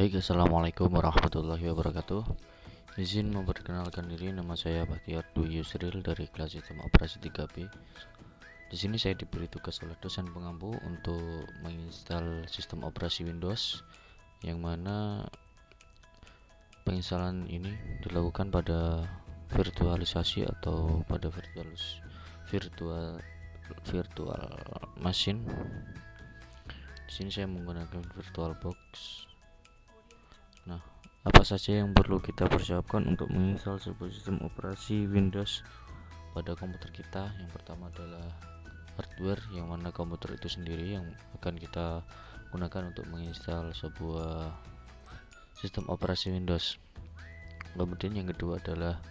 Baik, assalamualaikum warahmatullahi wabarakatuh. Izin memperkenalkan diri, nama saya Bakhtiar Dwi Yusril dari kelas sistem operasi 3B. Di sini saya diberi tugas oleh dosen pengampu untuk menginstal sistem operasi Windows, yang mana penginstalan ini dilakukan pada virtualisasi atau pada virtual machine. Di sini saya menggunakan VirtualBox. Nah, apa saja yang perlu kita persiapkan untuk menginstal sebuah sistem operasi Windows pada komputer kita? Yang pertama adalah hardware, yang mana komputer itu sendiri yang akan kita gunakan untuk menginstal sebuah sistem operasi Windows. Kemudian yang kedua adalah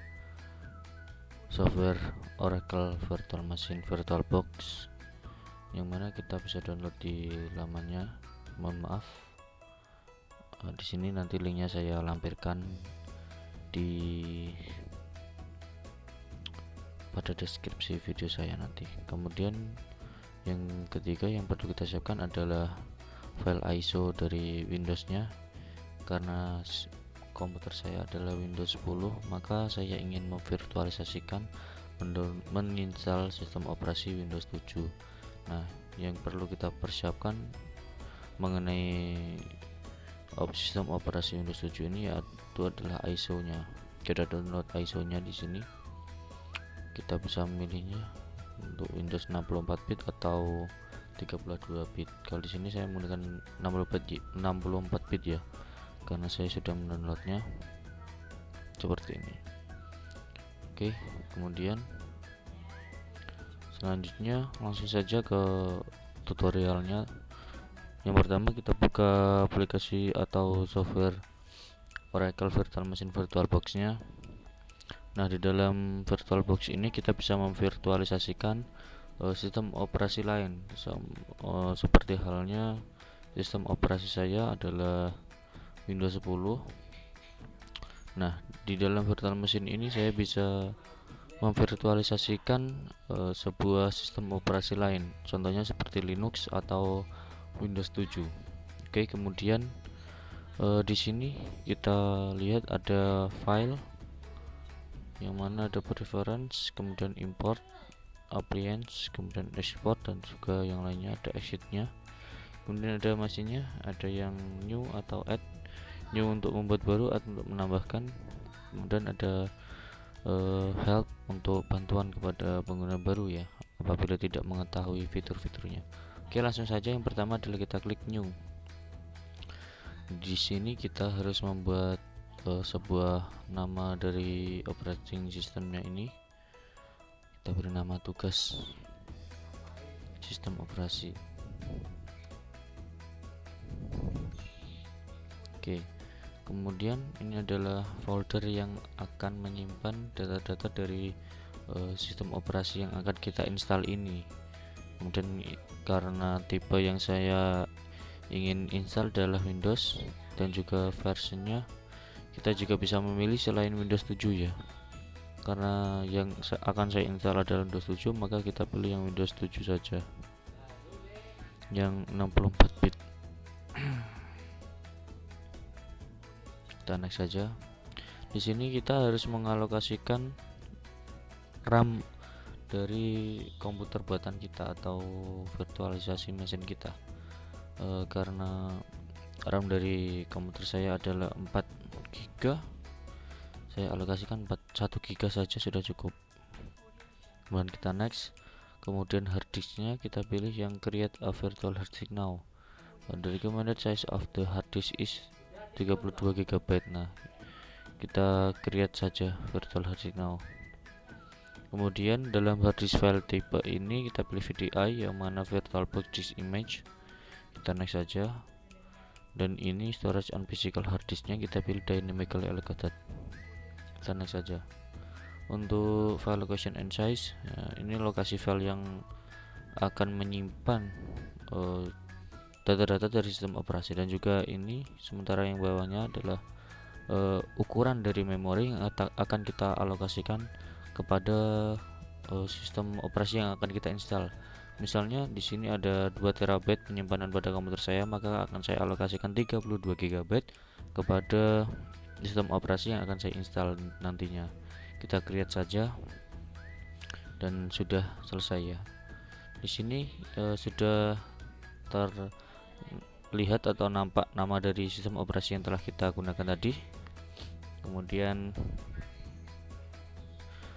software Oracle Virtual Machine VirtualBox, yang mana kita bisa download di lamannya. Mohon maaf, di sini nanti linknya saya lampirkan pada deskripsi video saya nanti. Kemudian yang ketiga yang perlu kita siapkan adalah file ISO dari Windowsnya. Karena komputer saya adalah Windows 10, maka saya ingin memvirtualisasikan menginstal sistem operasi Windows 7. Nah, yang perlu kita persiapkan mengenai sistem operasi Windows 7 ini yaitu adalah ISO-nya. Kita download ISO-nya di sini. Kita bisa memilihnya untuk Windows 64 bit atau 32 bit. Kalau di sini saya menggunakan 64 bit ya, karena saya sudah mendownloadnya seperti ini. Oke, kemudian selanjutnya langsung saja ke tutorialnya. Yang pertama kita buka aplikasi atau software Oracle Virtual Machine VirtualBox nya. Nah, di dalam VirtualBox ini kita bisa memvirtualisasikan sistem operasi lain, seperti halnya sistem operasi saya adalah Windows 10. Nah, di dalam virtual machine ini saya bisa memvirtualisasikan sebuah sistem operasi lain, contohnya seperti Linux atau Windows 7. Oke, kemudian di sini kita lihat ada file, yang mana ada preference, kemudian import, appliance, kemudian export, dan juga yang lainnya ada exitnya. Kemudian ada mesinnya, ada yang new atau add. New untuk membuat baru atau untuk menambahkan. Kemudian ada help untuk bantuan kepada pengguna baru ya, apabila tidak mengetahui fitur-fiturnya. Oke, langsung saja. Yang pertama adalah kita klik new. Di sini kita harus membuat sebuah nama dari operating systemnya ini. Kita beri nama tugas sistem operasi. Oke, kemudian ini adalah folder yang akan menyimpan data-data dari sistem operasi yang akan kita install ini. Kemudian karena tipe yang saya ingin install adalah Windows dan juga versinya kita juga bisa memilih selain Windows 7 ya. Karena yang akan saya install adalah Windows 7, maka kita pilih yang Windows 7 saja, yang 64 bit. Kita next saja. Di sini kita harus mengalokasikan RAM dari komputer buatan kita atau virtualisasi mesin kita. Karena RAM dari komputer saya adalah 4 GB, saya alokasikan 1 GB saja sudah cukup. Kemudian kita next. Kemudian harddisknya kita pilih yang create a virtual hard disk now. The recommended size of the hard disk is 32 GB. Nah, kita create saja virtual hard disk now. Kemudian dalam hard disk file tipe ini kita pilih VDI, yang mana VirtualBox disk image. Kita next saja. Dan ini storage on physical hard disknya kita pilih dynamically allocated. Kita next saja. Untuk file location and size, ini lokasi file yang akan menyimpan data-data dari sistem operasi. Dan juga ini sementara yang bawahnya adalah ukuran dari memori yang akan kita alokasikan kepada sistem operasi yang akan kita install. Misalnya di sini ada 2 terabyte penyimpanan pada komputer saya, maka akan saya alokasikan 32 GB kepada sistem operasi yang akan saya install nantinya. Kita create saja dan sudah selesai ya. Di sini sudah terlihat atau nampak nama dari sistem operasi yang telah kita gunakan tadi. Kemudian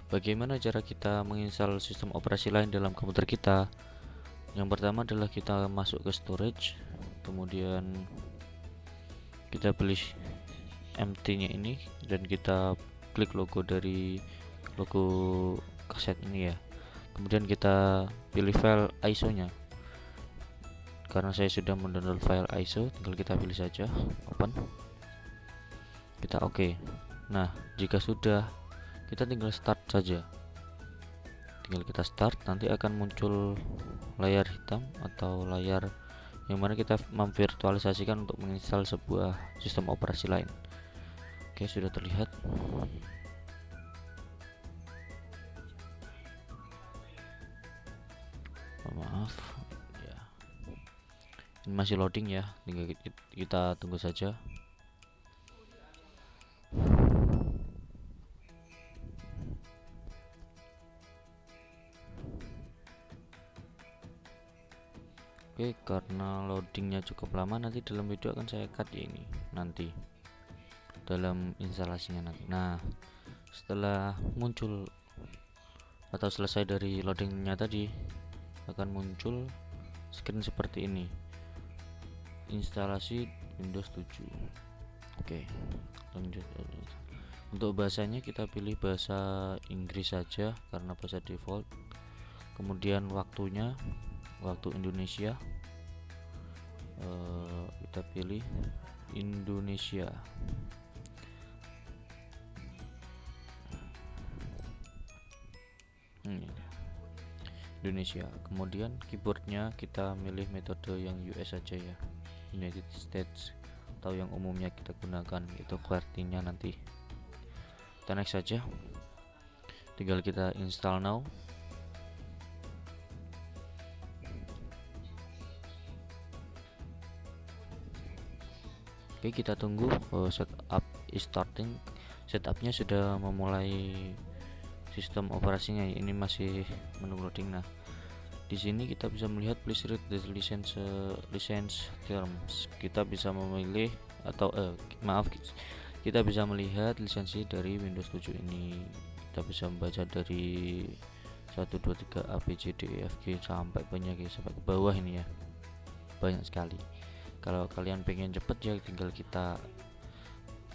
bagaimana cara kita menginstal sistem operasi lain dalam komputer kita? Yang pertama adalah kita masuk ke storage, kemudian kita pilih empty-nya ini dan kita klik logo dari logo kaset ini ya. Kemudian kita pilih file ISO-nya. Karena saya sudah mendownload file ISO, tinggal kita pilih saja open. Kita oke. Nah, jika sudah, kita tinggal start saja. Tinggal kita start, nanti akan muncul layar hitam atau layar yang mana kita memvirtualisasikan untuk menginstal sebuah sistem operasi lain. Oke, sudah terlihat. Maaf ya, ini masih loading ya, tinggal kita tunggu saja. Oke, karena loadingnya cukup lama, nanti dalam video akan saya cut ya ini nanti dalam instalasinya nanti. Nah, setelah muncul atau selesai dari loadingnya tadi, akan muncul screen seperti ini, instalasi Windows 7. Oke, lanjut. Untuk bahasanya kita pilih bahasa Inggris saja karena bahasa default. Kemudian waktunya waktu Indonesia, kita pilih Indonesia. Indonesia. Kemudian keyboardnya kita milih metode yang US saja ya, United States, atau yang umumnya kita gunakan itu QWERTY-nya nanti. Kita next saja, tinggal kita install now. Oke, kita tunggu setup is starting. Setupnya sudah memulai sistem operasinya, ini masih menunggu loading. Nah, di sini kita bisa melihat please read the license terms. Kita bisa memilih atau kita bisa melihat lisensi dari Windows 7 ini. Kita bisa membaca dari 1 2 3 A B C D E F G sampai banyak ya, sampai ke bawah ini ya, banyak sekali. Kalau kalian pengen cepet ya tinggal kita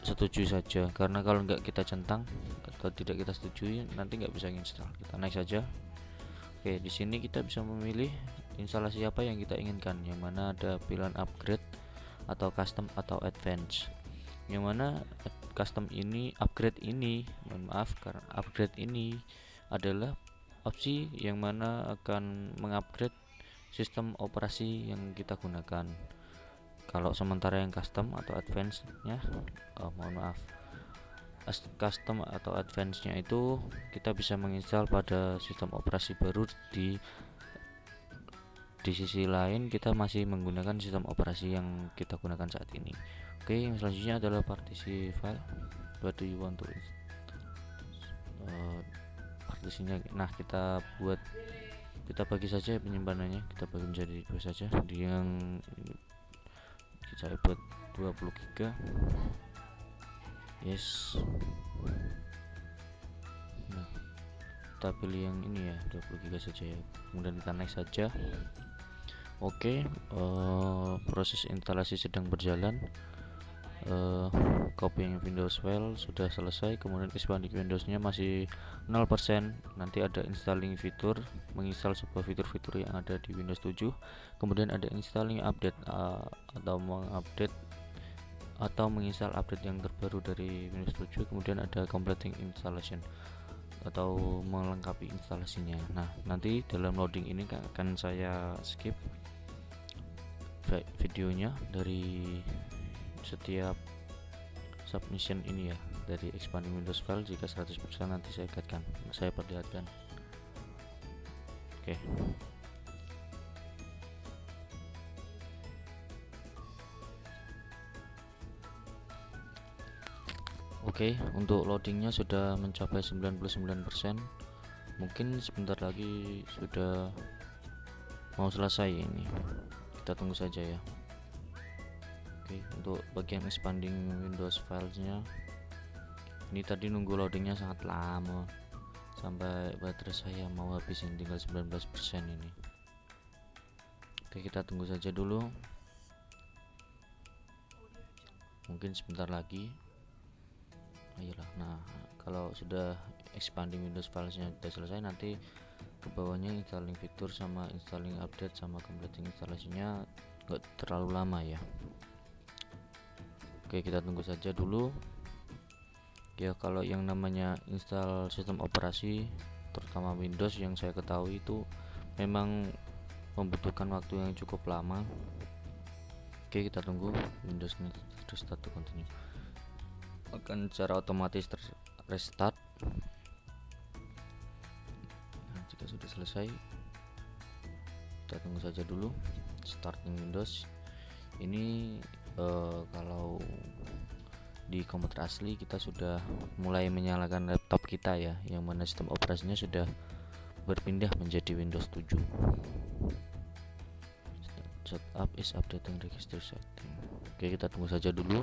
setuju saja, karena kalau nggak kita centang atau tidak kita setujui nanti nggak bisa install. Kita next saja. Oke, di sini kita bisa memilih instalasi apa yang kita inginkan, yang mana ada pilihan upgrade atau custom atau advance. Yang mana custom ini, upgrade ini, karena upgrade ini adalah opsi yang mana akan mengupgrade sistem operasi yang kita gunakan. Kalau sementara yang custom atau advance nya custom atau advance nya itu kita bisa menginstal pada sistem operasi baru. Di sisi lain kita masih menggunakan sistem operasi yang kita gunakan saat ini. Oke, yang selanjutnya adalah partisi file. What do you want to partisinya? Nah, kita bagi saja penyimpanannya, kita bagi menjadi 2 saja. Di yang saya buat 20 GB. Yes. Nah, kita pilih yang ini ya, 20 GB saja ya. Kemudian kita next saja. Oke, proses instalasi sedang berjalan. Copying Windows file sudah selesai, kemudian expanding Windows-nya masih 0%. Nanti ada installing fitur, menginstal sebuah fitur-fitur yang ada di Windows 7. Kemudian ada installing update atau mengupdate atau menginstal update yang terbaru dari Windows 7. Kemudian ada completing installation atau melengkapi instalasinya. Nah, nanti dalam loading ini akan saya skip videonya dari setiap submission ini ya, dari expanding Windows file. Jika 100% nanti saya perlihatkan. Oke, Oke, untuk loadingnya sudah mencapai 99%. Mungkin sebentar lagi sudah mau selesai ini. Kita tunggu saja ya. Oke, untuk bagian expanding Windows filesnya, ini tadi nunggu loadingnya sangat lama, sampai baterai saya mau habis, ini tinggal 19% ini. Oke, kita tunggu saja dulu, mungkin sebentar lagi. Ayolah. Nah, kalau sudah expanding Windows filesnya sudah selesai, nanti ke bawahnya installing fitur sama installing update sama completing instalasinya nggak terlalu lama ya. Oke, kita tunggu saja dulu ya. Kalau yang namanya install sistem operasi, terutama Windows, yang saya ketahui itu memang membutuhkan waktu yang cukup lama. Oke, kita tunggu Windows restart to continue, akan secara otomatis restart. Nah, jika sudah selesai, kita tunggu saja dulu starting Windows. Ini kalau di komputer asli kita sudah mulai menyalakan laptop kita ya, yang mana sistem operasinya sudah berpindah menjadi Windows 7. Setup is updating register setting. Oke, kita tunggu saja dulu.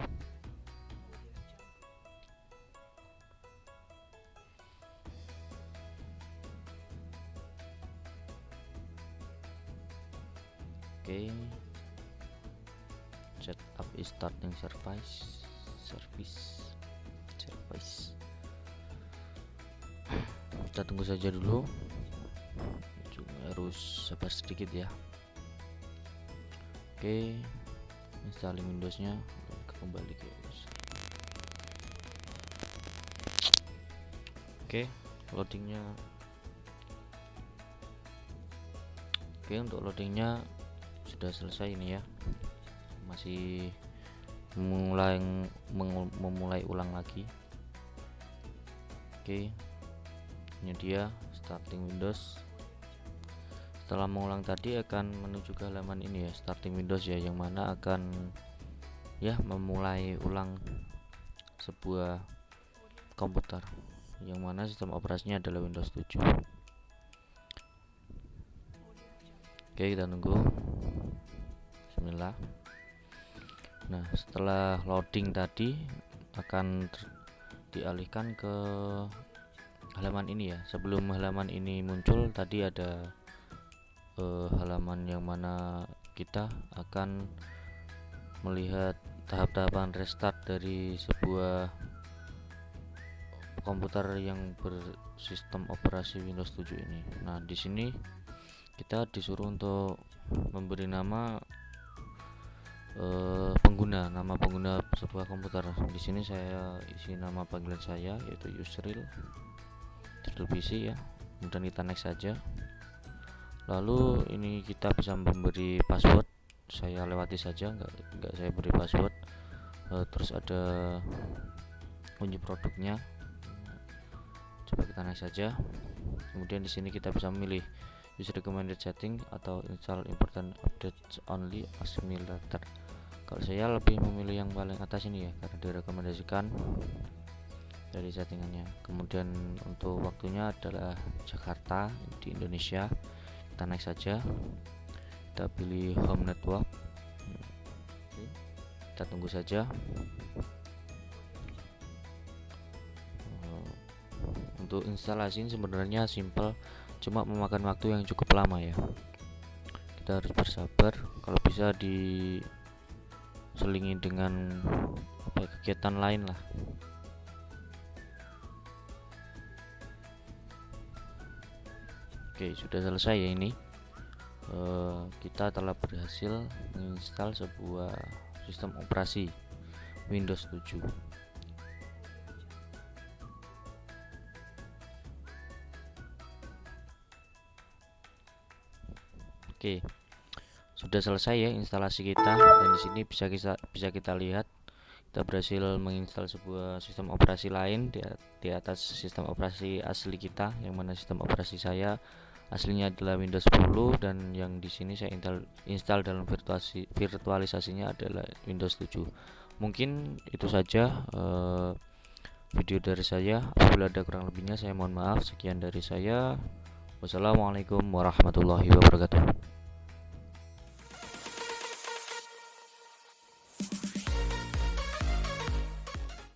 Oke, setup is starting service. Kita tunggu saja dulu, cuma harus sabar sedikit ya. Oke, installing Windowsnya, kembali ke oke, loadingnya. Oke, untuk loadingnya sudah selesai ini ya, masih memulai ulang lagi. Oke, ini dia starting Windows. Setelah mengulang tadi akan menuju ke halaman ini ya, starting Windows ya, yang mana akan ya memulai ulang sebuah komputer yang mana sistem operasinya adalah Windows 7. Oke, kita tunggu. Bismillah. Nah, setelah loading tadi akan dialihkan ke halaman ini ya. Sebelum halaman ini muncul, tadi ada halaman yang mana kita akan melihat tahap-tahapan restart dari sebuah komputer yang bersistem operasi Windows 7 ini. Nah, di sini kita disuruh untuk memberi nama nama pengguna sebuah komputer. Di sini saya isi nama panggilan saya, yaitu Yusril PC ya. Kemudian kita next saja. Lalu ini kita bisa memberi password, saya lewati saja, nggak saya beri password. Terus ada kunci produknya, coba kita next saja. Kemudian di sini kita bisa memilih use recommended setting atau install important updates only as me later. Kalau saya lebih memilih yang paling atas ini ya, karena direkomendasikan dari settingannya. Kemudian untuk waktunya adalah Jakarta di Indonesia. Kita next saja, kita pilih home network. Kita tunggu saja. Untuk instalasi sebenarnya simple, cuma memakan waktu yang cukup lama ya. Kita harus bersabar. Kalau bisa diselingi dengan kegiatan lain lah. Oke, sudah selesai ya ini. Kita telah berhasil menginstal sebuah sistem operasi Windows 7. Oke, sudah selesai ya instalasi kita, dan di sini bisa kita lihat kita berhasil menginstal sebuah sistem operasi lain di atas sistem operasi asli kita, yang mana sistem operasi saya aslinya adalah Windows 10 dan yang di sini saya install dalam virtualisasinya adalah Windows 7. Mungkin itu saja video dari saya. Apabila ada kurang lebihnya saya mohon maaf. Sekian dari saya. Wassalamualaikum warahmatullahi wabarakatuh.